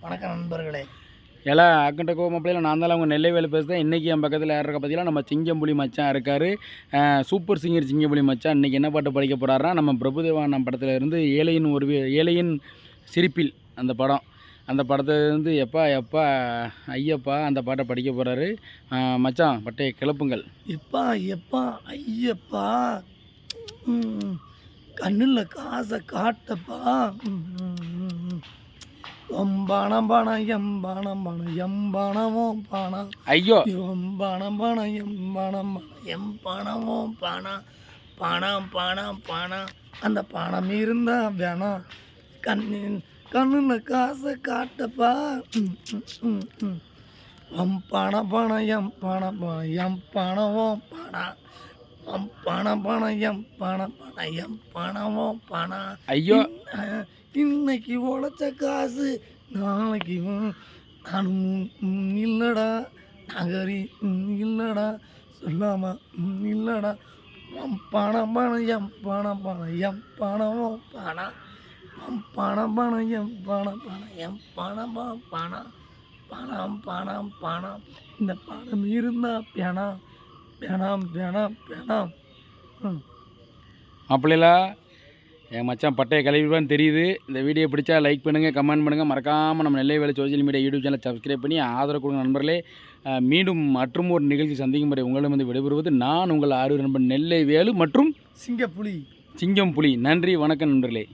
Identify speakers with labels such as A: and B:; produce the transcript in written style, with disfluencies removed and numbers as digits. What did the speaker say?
A: வணக்கம் நண்பர்களே.
B: எல்லாம் அக்கண்ட கோமாப்பிள்ளையில் நான் தான் அவங்க நெல்லை வேலை பேசுகிறேன். இன்றைக்கி என் பக்கத்தில் யார் இருக்கா பார்த்தீங்கன்னா, நம்ம சிங்கம்புலி மச்சான் இருக்கார். சூப்பர் சிங்கர் சிங்கம்புலி மச்சான் இன்றைக்கி என்ன பாட்டு படிக்க போகிறாருன்னா, நம்ம பிரபுதேவானம் படத்தில் இருந்து ஏழையின் சிரிப்பில் அந்த படம், அந்த படத்துலேருந்து எப்பா எப்பா ஐயப்பா அந்த பாட்டை படிக்க போகிறாரு. மச்சான் பட்டையை கிளப்புங்கள்.
A: எப்பா எப்பா ஐயப்பா, கண்ணில் காசை காட்டப்பா, பணம் பணம் எம்பணம் பணம் எம்பணமோ பணம்,
B: ஐயோ
A: பணம் பணம் எம்பணம் பணம் எம்பணமோ பணம், பணம் பணம் பணம் அந்த பணம் இருந்தா வேணாம், கண்ணில் காசை காட்டப்பா, பணம் பணம் எம் பணம் பணம் எம் பணமோ பணம், பணம் பணம் எம் பணம் பணம் எம் பணமோ பணம்.
B: ஐயோ
A: இன்னைக்கு உழைச்ச காசு நாளைக்கு நானும் இல்லைடா, நகரி இல்லைடா, சொல்லாம இல்லைடா, பணம் பணம் எம் பணம் பணம் எம் பணமோ பணம், பணம் பணம் எம் பணம் பணம் எம் பணமோ பணம், பணம் பணம் பணம் இந்த பணம் இருந்தா பிணம் பிணம் பிணம் பிணம்.
B: அப்படிலா என் மச்சான் பட்டையை கழுவிப்பான்னு தெரியுது. இந்த வீடியோ பிடிச்சா லைக் பண்ணுங்கள், கமெண்ட் பண்ணுங்கள், மறக்காமல் நம்ம நெல்லை வேலை சோசியல் மீடியா யூடியூப் சேனலை சப்ஸ்கிரைப் பண்ணி ஆதரவு கொடுங்க நண்பர்களே. மீண்டும் மற்றும் ஒரு நிகழ்ச்சி சந்திக்கும் முறை உங்களிடம் விடைபெறுவது நான் உங்கள் ஆறு நண்பன் நெல்லை வேலு மற்றும்
A: சிங்கப்புலி
B: சிங்கம் புலி. நன்றி, வணக்கம் நண்பர்களே.